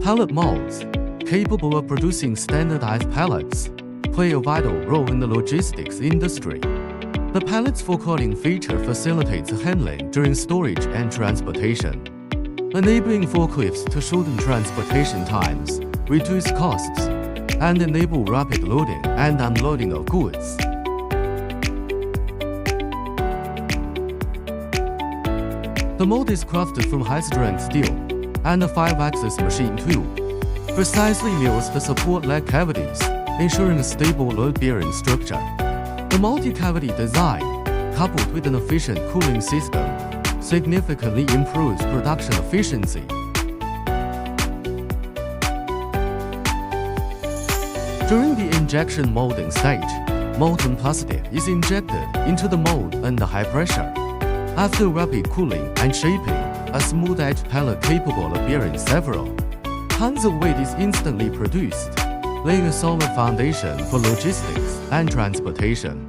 Pallet molds, capable of producing standardized pallets, play a vital role in the logistics industry. The pallet's forklifting feature facilitates handling during storage and transportation, enabling forklifts to shorten transportation times, reduce costs, and enable rapid loading and unloading of goods. The mold is crafted from high-strength steel, and a 5-axis machine tool precisely mills the support leg cavities, ensuring a stable load-bearing structure. The multi-cavity design, coupled with an efficient cooling system, significantly improves production efficiency. During the injection molding stage, molten plastic is injected into the mold under high pressure. After rapid cooling and shaping, a smooth-edged pallet capable of bearing several tons of weight is instantly produced, laying a solid foundation for logistics and transportation.